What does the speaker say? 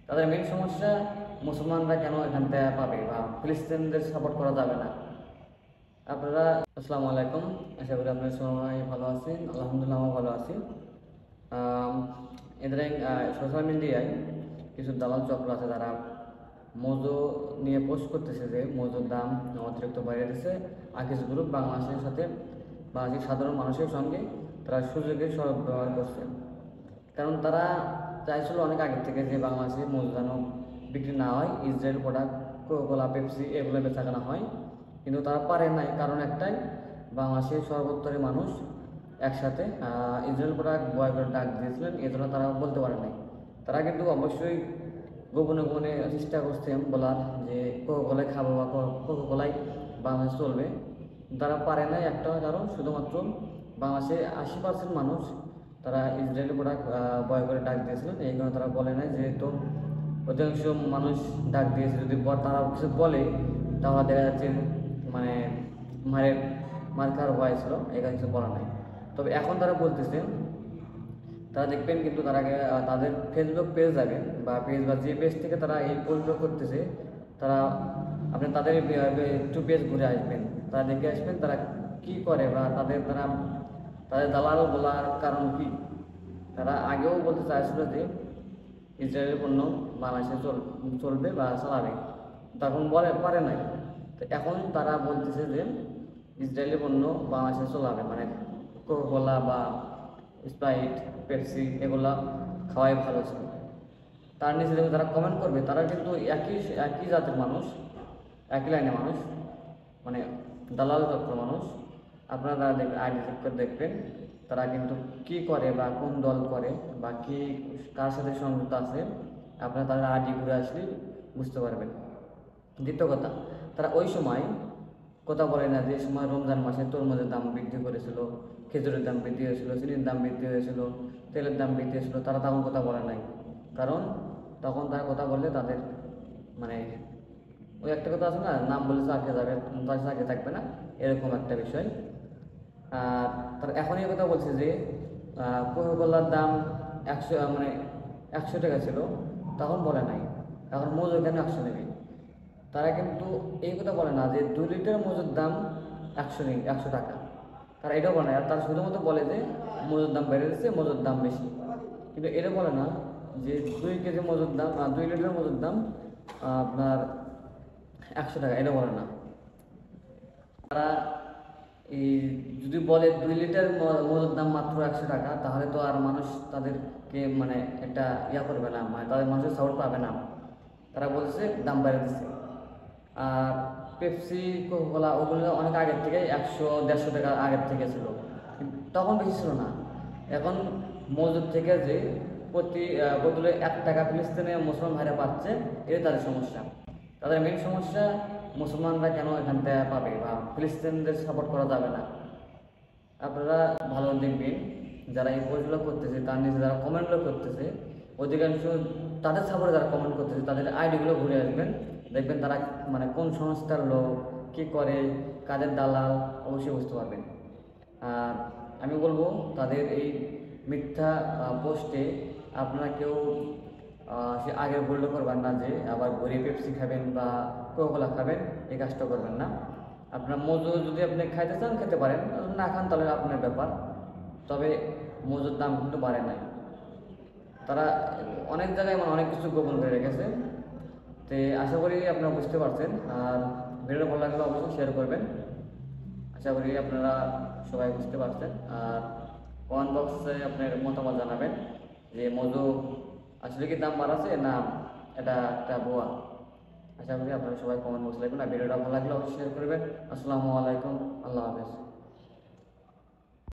তাদের মেন সমস্যা মুসলমানরা কেন এখান থেকে পাবে বা ফিলিস্তিনদের সাপোর্ট করা যাবে না। আপনারা আসসালামু আলাইকুম, আশা করি আপনারা সবাই ভালো আছেন। আলহামদুলিল্লাহ আমি ভালো আছি। ইদানিং সোশ্যাল মিডিয়ায় কিছু দালাল চক্র আছে, তারা মজু নিয়ে পোস্ট করতেছে যে মজুর দাম অতিরিক্ত বাড়িয়ে দিচ্ছে। আর কিছু গ্রুপ বাংলাদেশের সাথে বাংলাদেশের সাধারণ মানুষের সঙ্গে তারা সুযোগের সদ্ব্যবহার করছে। কারণ তারা চাইছিল অনেক আগে থেকে যে বাংলাদেশে মজু যেন বিক্রি না হয়, ইসরায়েল প্রোডাক্ট কোকা-কোলা, পেপসি এগুলো বেচাকেনা হয়, কিন্তু তারা পারে নাই। কারণ একটাই, বাংলাদেশের সর্বোত্তরের মানুষ একসাথে ইসরায়েল প্রোডাক্ট বয় করে ডাক দিয়েছিলেন, এই জন্য তারা বলতে পারে নাই। তারা কিন্তু অবশ্যই গোপনে গোপনে চেষ্টা করছেন বলার যে কোকা-কোলাই খাবো বা কোকা-কোলাই বাংলাদেশ চলবে। তারা পারে নাই একটা কারণ, শুধুমাত্র বাংলাদেশে 80% মানুষ তারা ইসরায়েলি প্রোডাক্ট বয় করে ডাক দিয়েছিলেন, এই কারণে তারা বলে নাই। যেহেতু অধিকাংশ মানুষ ডাক দিয়েছে, যদি তারা কিছু বলে তাহলে দেখা যাচ্ছে মানে মার খাওয়ার ভয় ছিল, এই কারণে কিছু বলা নাই। তবে এখন তারা বলতেছে, তারা দেখবেন কিন্তু তার আগে তাদের ফেসবুক পেজ যাবে বা যে পেজ থেকে তারা এই পোস্টগুলো করতেছে, তারা আপনি তাদের একটু পেজ ঘুরে আসবেন, তারা দেখে আসবেন তারা কি করে বা তাদের দালাল বলার কারণ কি। তারা আগেও বলতে চাইছিল যে ইসরায়েলের পণ্য বাংলাদেশে চলবে বা চালাবে, তখন পারে নাই। তো এখন তারা বলতেছে যে ইসরায়েলের পণ্য বাংলাদেশে চলাবে, মানে কোকা-কোলা বা স্প্রাইট, পেপসি এগুলা খাওয়াই ভালো ছিল। তার নিচে যখন তারা কমেন্ট করবে, তারা কিন্তু একই জাতের মানুষ, একই লাইনের মানুষ, মানে দালাল চক্র মানুষ। আপনারা তারা আইডি চেক করে দেখবেন তারা কিন্তু কি করে বা কোন দল করে বা কার সাথে সংযুক্ত আছে, আপনারা তাদের আইডি ঘুরে আসলে বুঝতে পারবেন। দ্বিতীয় কথা, তারা ওই সময় কথা বলে না যে সময় রমজান মাসে তরমুজের দাম বৃদ্ধি করেছিল, খেজুরের দাম বৃদ্ধি হয়েছিল, চিনির দাম বৃদ্ধি হয়েছিল, তেলের দাম বৃদ্ধি হয়েছিল, তারা তখন কথা বলে নাই। কারণ তখন তারা কথা বললে তাদের মানে ওই একটা কথা আছে না, নাম বলে চাকরি যাবে, তার চাকরি থাকবে না, এরকম একটা বিষয়। আর তারা এখন এই কথা বলছে যে কোকা-কোলার দাম 100 টাকা ছিল, তখন বলে নাই এখন মজু কেন 100 নেবে। তারা কিন্তু এই কথা বলে না যে 2 লিটার মজুর দাম 100 টাকা, তারা এটাও বলে না। আর তারা শুধুমাত্র বলে যে মজুর দাম বেড়ে দিচ্ছে, মজুর দাম বেশি, কিন্তু এটা বলে না যে 2 কেজি মজুর দাম 2 লিটার মজুর দাম আপনার 100 টাকা, এটা বলে না। তারা এই যদি বলে 2 লিটার মজুর দাম মাত্র 100 টাকা, তাহলে তো আর মানুষ তাদেরকে মানে একটা করবে না, মানে তাদের মানুষের সাপোর্ট পাবে না। তারা বলছে দাম বেড়ে দিচ্ছে। আর পেপসি, কোকা-কোলা ওগুলো অনেক আগের থেকে 100-150 টাকা আগের থেকে ছিল, তখন বেশি ছিল না। এখন মজুদ থেকে যে প্রতি বোতলে 1 টাকা ফিলিস্তিনে মুসলমান ভাইরা পাচ্ছে, এটাই তাদের সমস্যা। তাদের মেন সমস্যা মুসলমানরা কেন এখান থেকে পাবে বা ফিলিস্তিনদের সাপোর্ট করা যাবে না। আপনারা ভালো দেখবেন যারা এই পোস্টগুলো করতেছে, তার নিচে যারা কমেন্টগুলো করতেছে, অধিকাংশ তাদের সাপোর্টে যারা কমেন্ট করতেছে, তাদের আইডিগুলো ঘুরে আসবেন, দেখবেন তারা মানে কোন সংস্থার লোক, কী করে, কাদের দালাল, অবশ্যই বুঝতে পারবেন। আর আমি বলবো তাদের এই মিথ্যা পোস্টে আপনারা কেউ সে আগের ভুলটা করবেন না যে আবার ঘুরে পেপসি খাবেন বা কোকা-কোলা খাবেন, এই কাজটা করবেন না। আপনার মজু যদি আপনি খাইতে চান খেতে পারেন, না খান তাহলে আপনার ব্যাপার। তবে মজুর দাম কিন্তু বাড়ে নাই। তারা অনেক জায়গায় মানে অনেক কিছু গোপন করে রেখেছে। তো আশা করি আপনারা বুঝতে পারছেন। আর ভিডিওটা ভালো লাগলে অবশ্যই শেয়ার করবেন। আশা করি আপনারা সবাই বুঝতে পারছেন। আর কমেন্ট বক্সে আপনার মতামত জানাবেন যে মজু আসলে কি দাম বাড়াচ্ছে না এটা একটা ভুয়া। আশা করি আপনারা সবাই কমেন্ট বক্সে লিখবেন। আর ভিডিওটা ভালো লাগলে অবশ্যই শেয়ার করবেন। আসসালামু আলাইকুম, আল্লাহ হাফেজ।